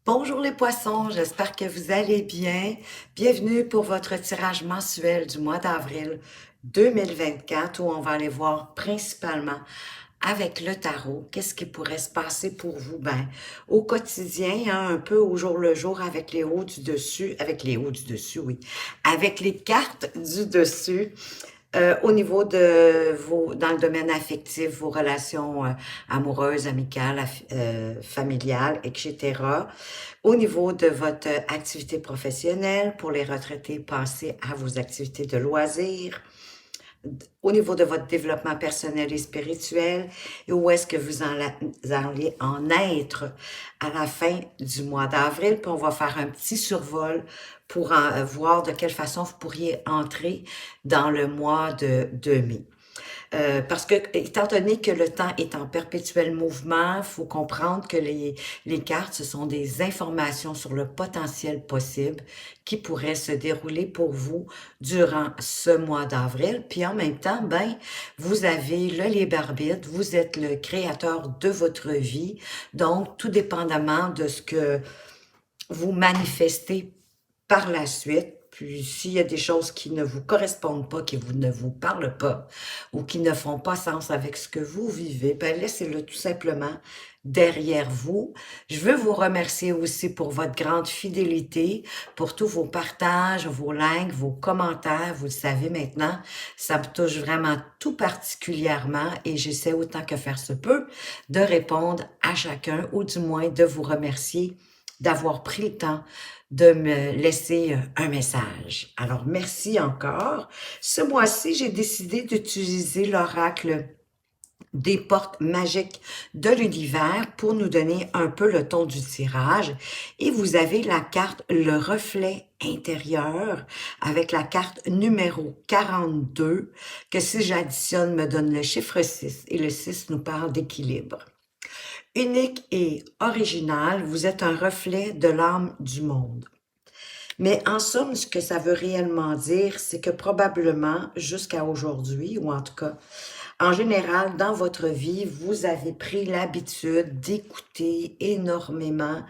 Bonjour les poissons, j'espère que vous allez bien. Bienvenue pour votre tirage mensuel du mois d'avril 2024 où on va aller voir principalement avec le tarot, qu'est-ce qui pourrait se passer pour vous? Ben, au quotidien, hein, un peu au jour le jour avec les hauts du dessus, avec les hauts du dessus, oui, avec les cartes du dessus. Au niveau de dans le domaine affectif, vos relations amoureuses, amicales, familiales, etc. Au niveau de votre activité professionnelle, pour les retraités, pensez à vos activités de loisirs. Au niveau de votre développement personnel et spirituel, et où est-ce que vous allez en être à la fin du mois d'avril. Puis on va faire un petit survol pour voir de quelle façon vous pourriez entrer dans le mois de mai. Parce que, étant donné que le temps est en perpétuel mouvement, il faut comprendre que les cartes, ce sont des informations sur le potentiel possible qui pourrait se dérouler pour vous durant ce mois d'avril. Puis en même temps, ben, vous avez le libre arbitre, vous êtes le créateur de votre vie. Donc, tout dépendamment de ce que vous manifestez par la suite, puis s'il y a des choses qui ne vous correspondent pas, qui ne vous parlent pas, ou qui ne font pas sens avec ce que vous vivez, ben laissez-le tout simplement derrière vous. Je veux vous remercier aussi pour votre grande fidélité, pour tous vos partages, vos likes, vos commentaires. Vous le savez maintenant, ça me touche vraiment tout particulièrement et j'essaie autant que faire se peut de répondre à chacun ou du moins de vous remercier d'avoir pris le temps de me laisser un message. Alors, merci encore. Ce mois-ci, j'ai décidé d'utiliser l'oracle des portes magiques de l'univers pour nous donner un peu le ton du tirage. Et vous avez la carte Le Reflet intérieur avec la carte numéro 42 que si j'additionne me donne le chiffre 6 et le 6 nous parle d'équilibre. Unique et original, vous êtes un reflet de l'âme du monde. Mais en somme, ce que ça veut réellement dire, c'est que probablement, jusqu'à aujourd'hui, ou en tout cas, en général, dans votre vie, vous avez pris l'habitude d'écouter énormément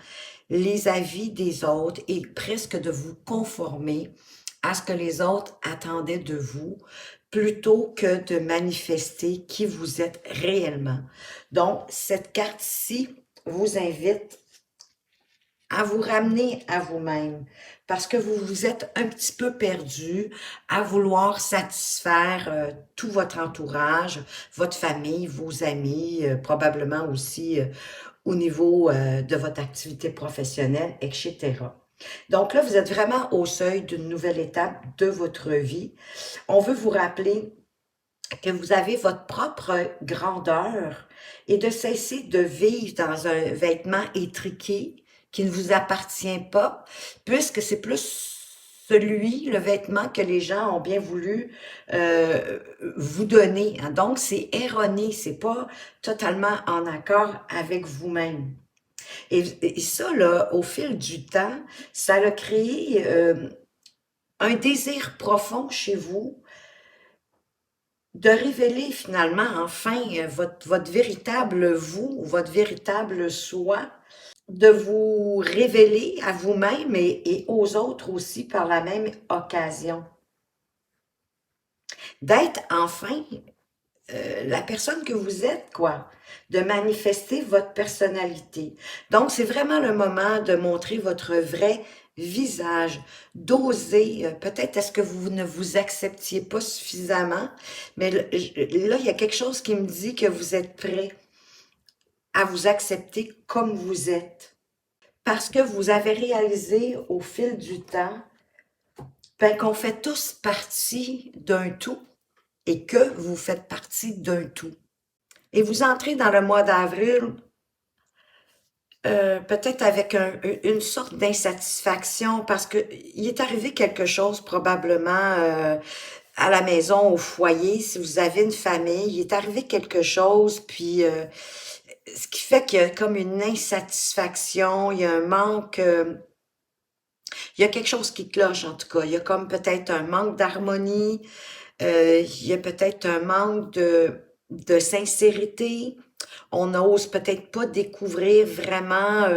les avis des autres et presque de vous conformer à ce que les autres attendaient de vous plutôt que de manifester qui vous êtes réellement. Donc, cette carte-ci vous invite à vous ramener à vous-même parce que vous vous êtes un petit peu perdu à vouloir satisfaire tout votre entourage, votre famille, vos amis, probablement aussi au niveau de votre activité professionnelle, etc. Donc là, vous êtes vraiment au seuil d'une nouvelle étape de votre vie. On veut vous rappeler que vous avez votre propre grandeur et de cesser de vivre dans un vêtement étriqué qui ne vous appartient pas, puisque c'est plus le vêtement que les gens ont bien voulu vous donner. Hein. Donc, c'est erroné, c'est pas totalement en accord avec vous-même. Et ça, là, au fil du temps, ça a créé un désir profond chez vous de révéler finalement enfin votre véritable vous, votre véritable soi, de vous révéler à vous-même et aux autres aussi par la même occasion. D'être enfin la personne que vous êtes, quoi, de manifester votre personnalité. Donc, c'est vraiment le moment de montrer votre vrai visage, d'oser. Peut-être est-ce que vous ne vous acceptiez pas suffisamment, mais là, il y a quelque chose qui me dit que vous êtes prêt à vous accepter comme vous êtes. Parce que vous avez réalisé au fil du temps ben, qu'on fait tous partie d'un tout et que vous faites partie d'un tout. Et vous entrez dans le mois d'avril peut-être avec une sorte d'insatisfaction parce que il est arrivé quelque chose probablement à la maison, au foyer, si vous avez une famille, il est arrivé quelque chose, puis ce qui fait qu'il y a comme une insatisfaction, il y a un manque, il y a quelque chose qui cloche en tout cas, il y a comme peut-être un manque d'harmonie, il y a peut-être un manque de sincérité, On n'ose peut-être pas découvrir vraiment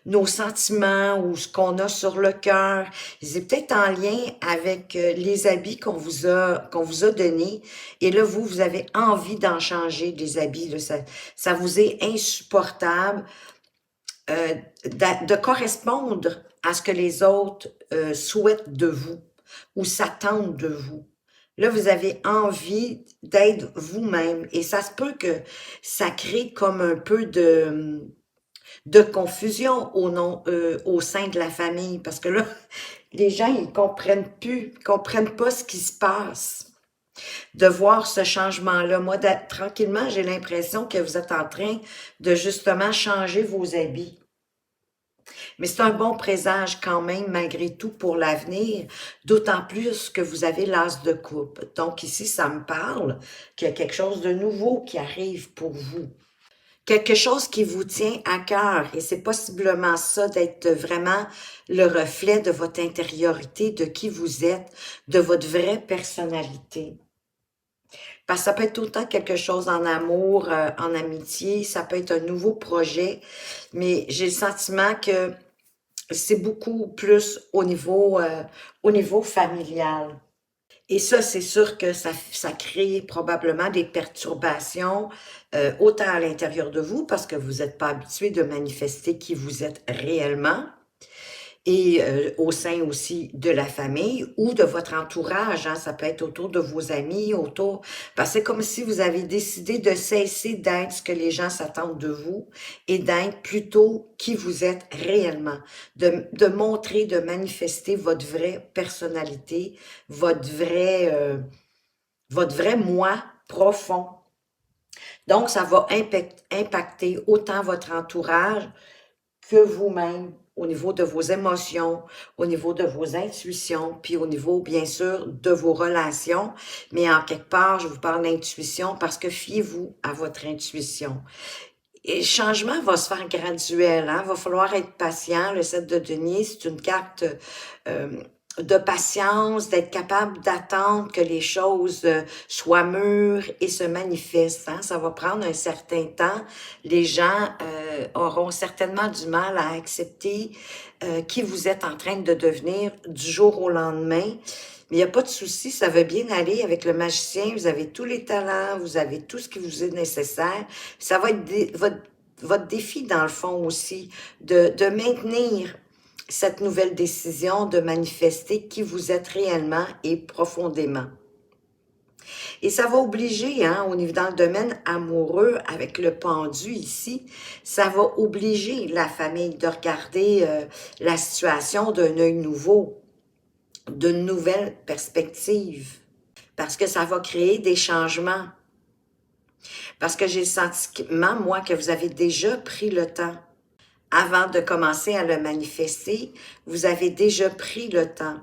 nos sentiments ou ce qu'on a sur le cœur. C'est peut-être en lien avec les habits qu'on vous a donnés. Et là, vous avez envie d'en changer des habits. Là, ça vous est insupportable de correspondre à ce que les autres souhaitent de vous ou s'attendent de vous. Là, vous avez envie d'être vous-même et ça se peut que ça crée comme un peu de confusion au sein de la famille parce que là, les gens, ils comprennent plus, ils comprennent pas ce qui se passe. De voir ce changement-là. Moi, tranquillement, j'ai l'impression que vous êtes en train de justement changer vos habits. Mais c'est un bon présage quand même, malgré tout, pour l'avenir, d'autant plus que vous avez l'as de coupe. Donc ici, ça me parle qu'il y a quelque chose de nouveau qui arrive pour vous. Quelque chose qui vous tient à cœur, et c'est possiblement ça d'être vraiment le reflet de votre intériorité, de qui vous êtes, de votre vraie personnalité. Parce que ça peut être autant quelque chose en amour, en amitié, ça peut être un nouveau projet, mais j'ai le sentiment que c'est beaucoup plus au niveau familial. Et ça, c'est sûr que ça crée probablement des perturbations, autant à l'intérieur de vous, parce que vous n'êtes pas habitué de manifester qui vous êtes réellement, et au sein aussi de la famille ou de votre entourage, hein, ça peut être autour de vos amis, autour... Parce que c'est comme si vous avez décidé de cesser d'être ce que les gens s'attendent de vous et d'être plutôt qui vous êtes réellement, de montrer, de manifester votre vraie personnalité, votre vrai moi profond. Donc, ça va impacter autant votre entourage que vous-même, au niveau de vos émotions, au niveau de vos intuitions, puis au niveau, bien sûr, de vos relations. Mais en quelque part, je vous parle d'intuition parce que fiez-vous à votre intuition. Et le changement va se faire graduel, hein? Va falloir être patient. Le 7 de denier, c'est une carte euh, de patience, d'être capable d'attendre que les choses soient mûres et se manifestent, hein? Ça va prendre un certain temps. Les gens auront certainement du mal à accepter qui vous êtes en train de devenir du jour au lendemain. Mais il n'y a pas de souci, ça va bien aller avec le magicien. Vous avez tous les talents, vous avez tout ce qui vous est nécessaire. Ça va être votre défi, dans le fond aussi, de maintenir cette nouvelle décision, de manifester qui vous êtes réellement et profondément. Et ça va obliger, hein, dans le domaine amoureux, avec le pendu ici, ça va obliger la famille de regarder la situation d'un œil nouveau, d'une nouvelle perspective, parce que ça va créer des changements. Parce que j'ai le sentiment, moi, que vous avez déjà pris le temps. Avant de commencer à le manifester, vous avez déjà pris le temps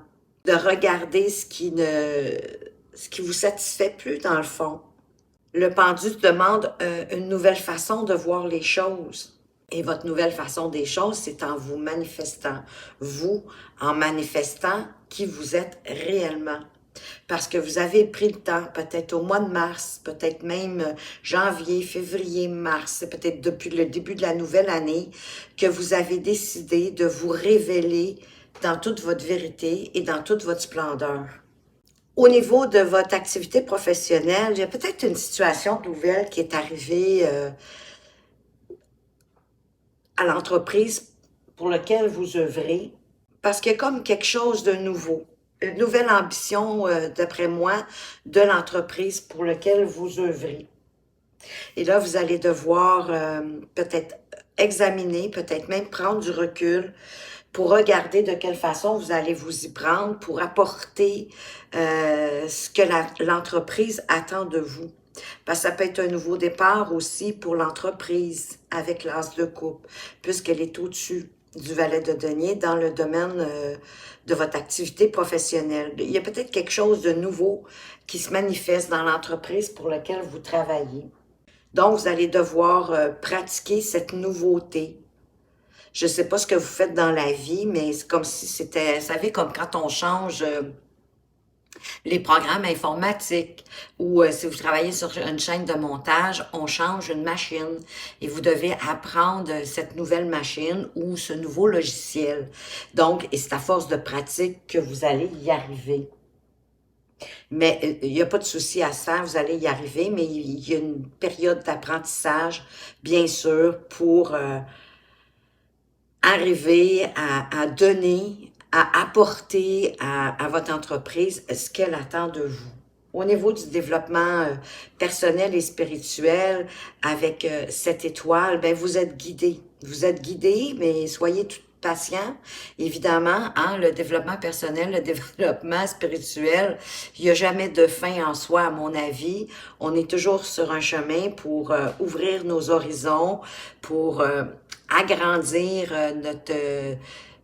de regarder ce qui vous satisfait plus dans le fond. Le pendu demande une nouvelle façon de voir les choses. Et votre nouvelle façon des choses, c'est en vous manifestant. Vous, en manifestant qui vous êtes réellement. Parce que vous avez pris le temps, peut-être au mois de mars, peut-être même janvier, février, mars, peut-être depuis le début de la nouvelle année, que vous avez décidé de vous révéler dans toute votre vérité et dans toute votre splendeur. Au niveau de votre activité professionnelle, il y a peut-être une situation nouvelle qui est arrivée à l'entreprise pour laquelle vous œuvrez, parce qu'il y a comme quelque chose de nouveau, une nouvelle ambition, d'après moi, de l'entreprise pour laquelle vous œuvrez. Et là, vous allez devoir peut-être examiner, peut-être même prendre du recul pour regarder de quelle façon vous allez vous y prendre pour apporter ce que l'entreprise attend de vous. Parce que ça peut être un nouveau départ aussi pour l'entreprise avec l'as de coupe, puisqu'elle est au-dessus du valet de denier dans le domaine de votre activité professionnelle. Il y a peut-être quelque chose de nouveau qui se manifeste dans l'entreprise pour laquelle vous travaillez. Donc, vous allez devoir pratiquer cette nouveauté. Je ne sais pas ce que vous faites dans la vie, mais c'est comme si c'était, vous savez, comme quand on change Les programmes informatiques ou si vous travaillez sur une chaîne de montage, on change une machine et vous devez apprendre cette nouvelle machine ou ce nouveau logiciel. Donc, et c'est à force de pratique que vous allez y arriver. Mais il n'y a pas de souci à se faire, vous allez y arriver, mais il y a une période d'apprentissage, bien sûr, pour arriver à donner, à apporter à votre entreprise ce qu'elle attend de vous. Au niveau du développement personnel et spirituel, avec 7 étoiles, ben vous êtes guidé. Vous êtes guidé, mais soyez tout patient. Évidemment, hein, le développement personnel, le développement spirituel, il n'y a jamais de fin en soi, à mon avis. On est toujours sur un chemin pour ouvrir nos horizons, pour agrandir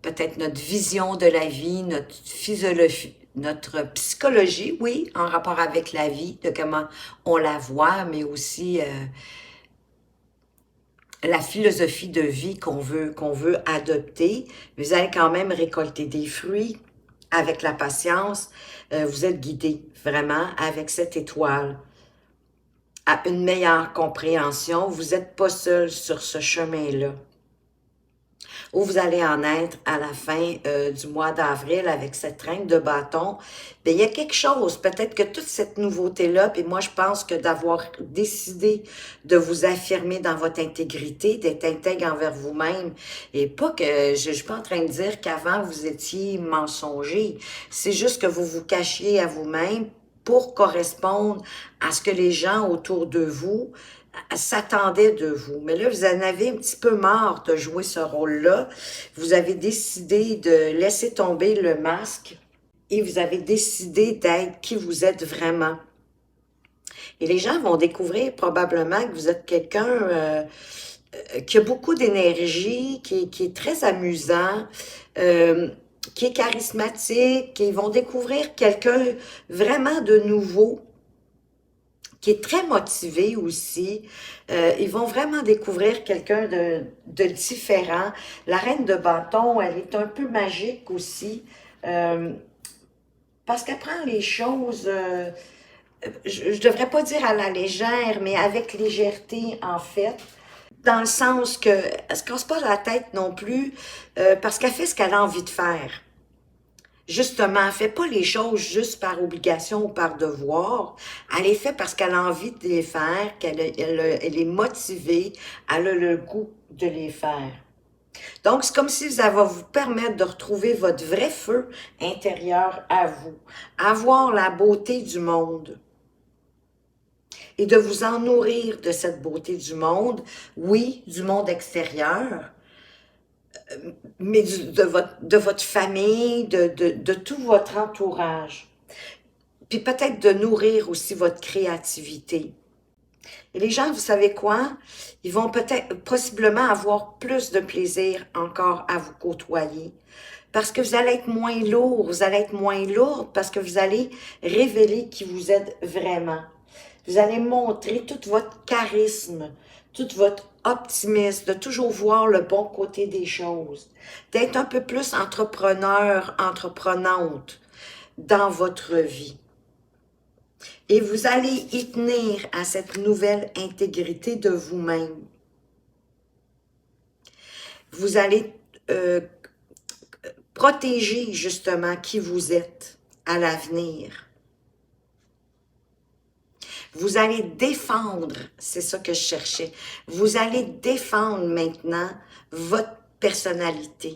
peut-être notre vision de la vie, notre physiologie, notre psychologie, oui, en rapport avec la vie, de comment on la voit, mais aussi la philosophie de vie qu'on veut adopter. Vous allez quand même récolter des fruits avec la patience. Vous êtes guidé vraiment avec cette étoile à une meilleure compréhension. Vous n'êtes pas seul sur ce chemin-là. Où vous allez en être à la fin du mois d'avril avec cette reine de bâton, bien, il y a quelque chose, peut-être que toute cette nouveauté-là, puis moi je pense que d'avoir décidé de vous affirmer dans votre intégrité, d'être intègre envers vous-même, et pas que, je suis pas en train de dire qu'avant vous étiez mensonger, c'est juste que vous vous cachiez à vous-même pour correspondre à ce que les gens autour de vous s'attendait de vous. Mais là, vous en avez un petit peu marre de jouer ce rôle-là. Vous avez décidé de laisser tomber le masque et vous avez décidé d'être qui vous êtes vraiment. Et les gens vont découvrir probablement que vous êtes quelqu'un qui a beaucoup d'énergie, qui est très amusant, qui est charismatique, et ils vont découvrir quelqu'un vraiment de nouveau, qui est très motivé aussi. Ils vont vraiment découvrir quelqu'un de différent. La reine de bâton, elle est un peu magique aussi, parce qu'elle prend les choses, je devrais pas dire à la légère, mais avec légèreté en fait, dans le sens que elle se casse pas la tête non plus, parce qu'elle fait ce qu'elle a envie de faire. Justement, elle ne fait pas les choses juste par obligation ou par devoir. Elle les fait parce qu'elle a envie de les faire, elle est motivée, elle a le goût de les faire. Donc, c'est comme si ça va vous permettre de retrouver votre vrai feu intérieur à vous, avoir la beauté du monde et de vous en nourrir de cette beauté du monde, oui, du monde extérieur, mais de votre famille, de tout votre entourage. Puis peut-être de nourrir aussi votre créativité. Et les gens, vous savez quoi? Ils vont peut-être, possiblement avoir plus de plaisir encore à vous côtoyer. Parce que vous allez être moins lourd, vous allez être moins lourde, parce que vous allez révéler qui vous êtes vraiment. Vous allez montrer tout votre charisme, tout votre optimisme, de toujours voir le bon côté des choses, d'être un peu plus entrepreneur, entreprenante dans votre vie. Et vous allez y tenir à cette nouvelle intégrité de vous-même. Vous allez protéger justement qui vous êtes à l'avenir. Vous allez défendre, c'est ça que je cherchais, vous allez défendre maintenant votre personnalité.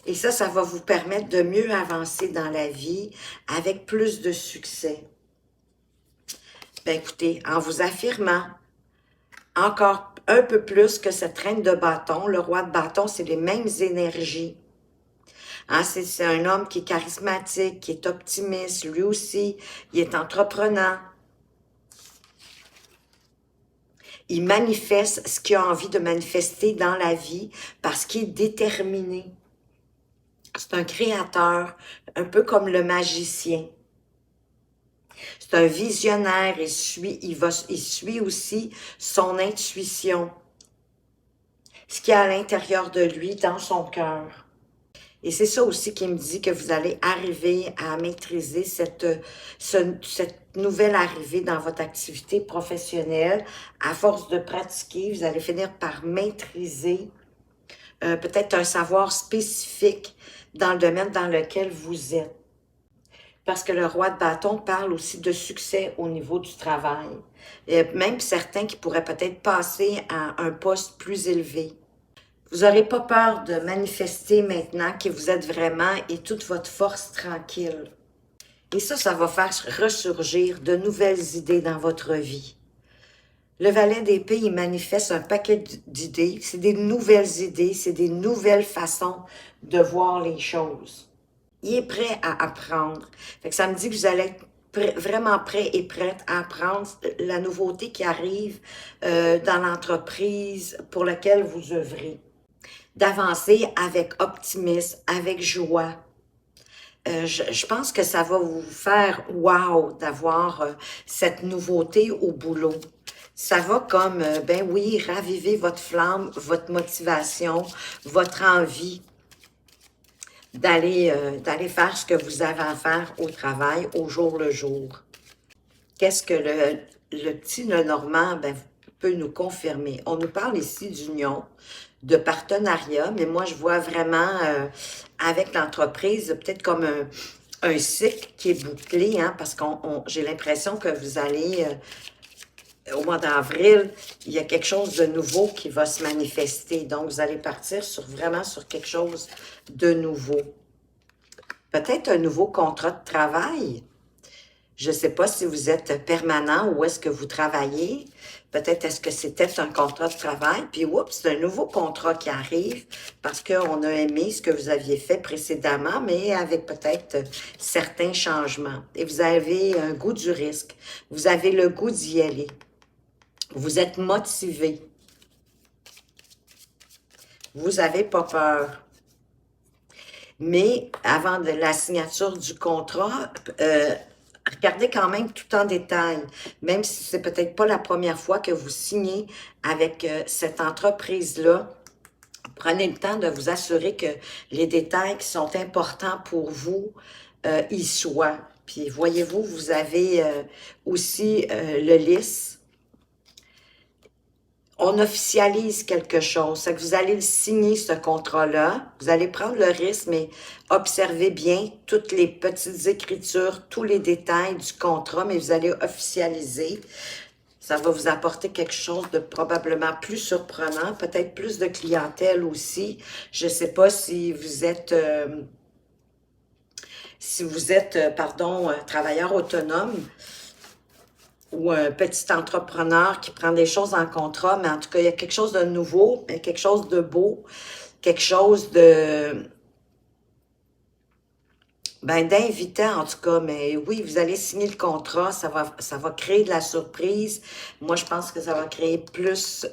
Et ça va vous permettre de mieux avancer dans la vie avec plus de succès. Ben écoutez, en vous affirmant encore un peu plus que cette reine de bâton, le roi de bâton, c'est les mêmes énergies. Hein, c'est un homme qui est charismatique, qui est optimiste, lui aussi, il est entreprenant. Il manifeste ce qu'il a envie de manifester dans la vie parce qu'il est déterminé. C'est un créateur, un peu comme le magicien. C'est un visionnaire, il suit aussi son intuition, ce qu'il y a à l'intérieur de lui, dans son cœur. Et c'est ça aussi qui me dit que vous allez arriver à maîtriser cette nouvelle arrivée dans votre activité professionnelle. À force de pratiquer, vous allez finir par maîtriser peut-être un savoir spécifique dans le domaine dans lequel vous êtes. Parce que le roi de bâton parle aussi de succès au niveau du travail. Il y a même certains qui pourraient peut-être passer à un poste plus élevé. Vous n'aurez pas peur de manifester maintenant que vous êtes vraiment et toute votre force tranquille. Et ça va faire ressurgir de nouvelles idées dans votre vie. Le valet d'épée, il manifeste un paquet d'idées. C'est des nouvelles idées, c'est des nouvelles façons de voir les choses. Il est prêt à apprendre. Fait que ça me dit que vous allez être vraiment prêt et prête à apprendre la nouveauté qui arrive dans l'entreprise pour laquelle vous œuvrez. D'avancer avec optimisme, avec joie. Je pense que ça va vous faire wow d'avoir cette nouveauté au boulot. Ça va comme, ben oui, raviver votre flamme, votre motivation, votre envie d'aller faire ce que vous avez à faire au travail, au jour le jour. Qu'est-ce que le petit Lenormand peut nous confirmer? On nous parle ici d'union, de partenariat, mais moi, je vois vraiment avec l'entreprise, peut-être comme un cycle qui est bouclé, hein, parce que j'ai l'impression que vous allez, au mois d'avril, il y a quelque chose de nouveau qui va se manifester. Donc, vous allez partir vraiment sur quelque chose de nouveau. Peut-être un nouveau contrat de travail. Je ne sais pas si vous êtes permanent ou est-ce que vous travaillez. Peut-être est-ce que c'était un contrat de travail, puis oups, c'est un nouveau contrat qui arrive parce qu'on a aimé ce que vous aviez fait précédemment, mais avec peut-être certains changements. Et vous avez un goût du risque. Vous avez le goût d'y aller. Vous êtes motivé. Vous n'avez pas peur. Mais avant de la signature du contrat, regardez quand même tout en détail, même si c'est peut-être pas la première fois que vous signez avec cette entreprise-là. Prenez le temps de vous assurer que les détails qui sont importants pour vous y soient. Puis voyez-vous, vous avez aussi le lys. On officialise quelque chose. C'est que vous allez le signer, ce contrat-là. Vous allez prendre le risque, mais observez bien toutes les petites écritures, tous les détails du contrat, mais vous allez officialiser. Ça va vous apporter quelque chose de probablement plus surprenant, peut-être plus de clientèle aussi. Je ne sais pas si vous êtes, travailleur autonome, ou un petit entrepreneur qui prend des choses en contrat, mais en tout cas, il y a quelque chose de nouveau, quelque chose de beau, quelque chose d'invitant en tout cas, mais oui, vous allez signer le contrat, ça va créer de la surprise. Moi, je pense que ça va créer plus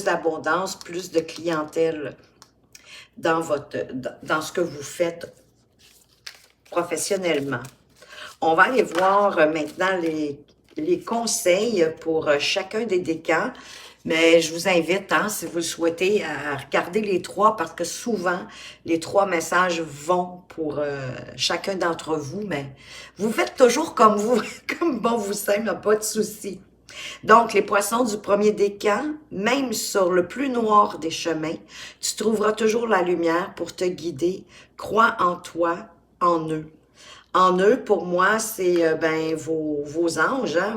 d'abondance, plus de clientèle dans ce que vous faites professionnellement. On va aller voir maintenant les conseils pour chacun des décans. Mais je vous invite, hein, si vous le souhaitez, à regarder les trois parce que souvent, les trois messages vont pour chacun d'entre vous. Mais vous faites toujours comme vous, comme bon vous semble, pas de souci. Donc, les poissons du premier décan, même sur le plus noir des chemins, tu trouveras toujours la lumière pour te guider. Crois en toi, en eux. En eux, pour moi, c'est vos anges, hein,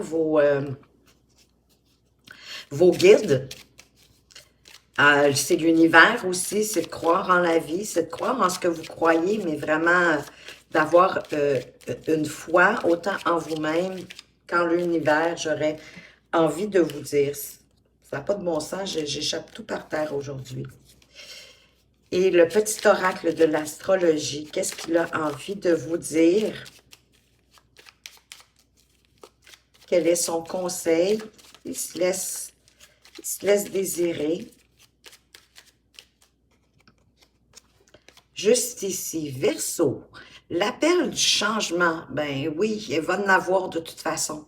vos guides. C'est l'univers aussi, c'est de croire en la vie, c'est de croire en ce que vous croyez, mais vraiment d'avoir une foi autant en vous-même qu'en l'univers. J'aurais envie de vous dire. Ça n'a pas de bon sens, j'échappe tout par terre aujourd'hui. Et le petit oracle de l'astrologie, qu'est-ce qu'il a envie de vous dire? Quel est son conseil? Il se laisse désirer. Juste ici, Verseau, l'appel du changement, ben oui, il va en avoir de toute façon.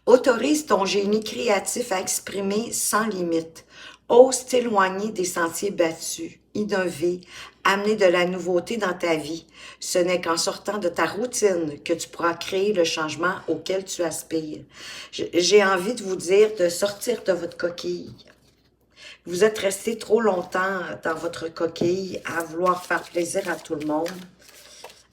Autorise ton génie créatif à exprimer sans limite. Ose t'éloigner des sentiers battus, innover, amener de la nouveauté dans ta vie. Ce n'est qu'en sortant de ta routine que tu pourras créer le changement auquel tu aspires. J'ai envie de vous dire de sortir de votre coquille. Vous êtes resté trop longtemps dans votre coquille à vouloir faire plaisir à tout le monde,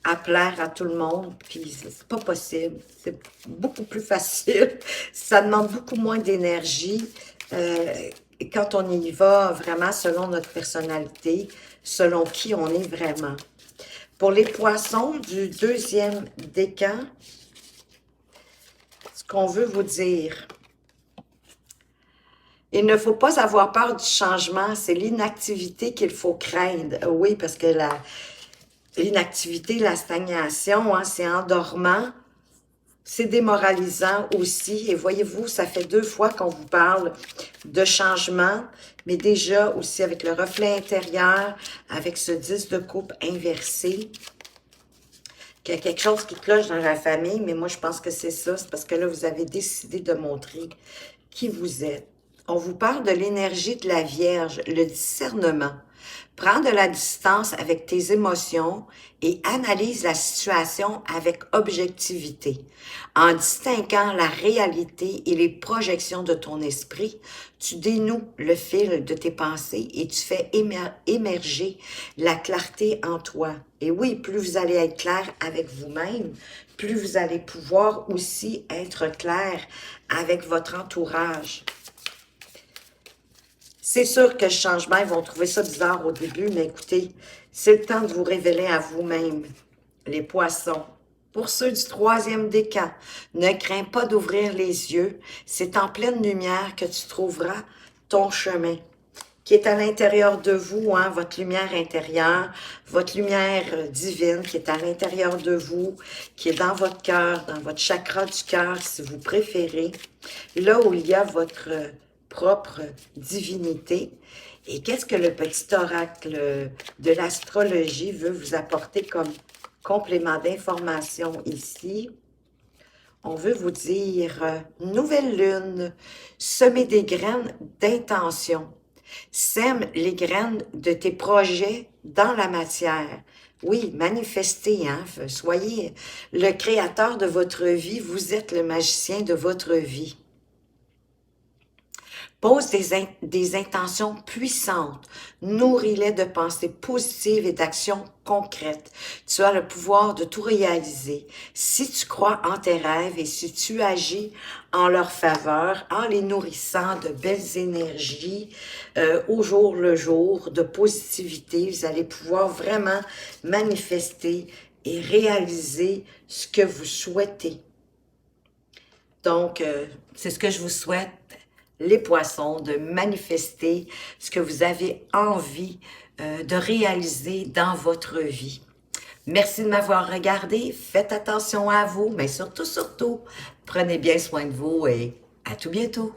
à plaire à tout le monde, puis c'est pas possible. C'est beaucoup plus facile. Ça demande beaucoup moins d'énergie quand on y va vraiment selon notre personnalité, selon qui on est vraiment. Pour les poissons du deuxième décan, ce qu'on veut vous dire, il ne faut pas avoir peur du changement, c'est l'inactivité qu'il faut craindre. Oui, parce que l'inactivité, la stagnation, hein, c'est endormant, c'est démoralisant aussi. Et voyez-vous, ça fait 2 fois qu'on vous parle de changement, mais déjà aussi avec le reflet intérieur, avec ce 10 de coupe inversé, qu'il y a quelque chose qui cloche dans la famille, mais moi je pense que c'est ça, c'est parce que là vous avez décidé de montrer qui vous êtes. On vous parle de l'énergie de la Vierge, le discernement. Prends de la distance avec tes émotions et analyse la situation avec objectivité. En distinguant la réalité et les projections de ton esprit, tu dénoues le fil de tes pensées et tu fais émerger la clarté en toi. Et oui, plus vous allez être clair avec vous-même, plus vous allez pouvoir aussi être clair avec votre entourage. C'est sûr que le changement, ils vont trouver ça bizarre au début, mais écoutez, c'est le temps de vous révéler à vous-même, les poissons. Pour ceux du troisième décan, ne crains pas d'ouvrir les yeux. C'est en pleine lumière que tu trouveras ton chemin, qui est à l'intérieur de vous, hein, votre lumière intérieure, votre lumière divine qui est à l'intérieur de vous, qui est dans votre cœur, dans votre chakra du cœur, si vous préférez, là où il y a votre propre divinité. Et qu'est-ce que le petit oracle de l'astrologie veut vous apporter comme complément d'information ici? On veut vous dire, nouvelle lune, semer des graines d'intention. Sème les graines de tes projets dans la matière. Oui, manifestez, hein? Soyez le créateur de votre vie, vous êtes le magicien de votre vie. Pose des intentions puissantes, nourris-les de pensées positives et d'actions concrètes. Tu as le pouvoir de tout réaliser. Si tu crois en tes rêves et si tu agis en leur faveur, en les nourrissant de belles énergies au jour le jour, de positivité, vous allez pouvoir vraiment manifester et réaliser ce que vous souhaitez. Donc, c'est ce que je vous souhaite, les poissons, de manifester ce que vous avez envie de réaliser dans votre vie. Merci de m'avoir regardé. Faites attention à vous, mais surtout, prenez bien soin de vous et à tout bientôt.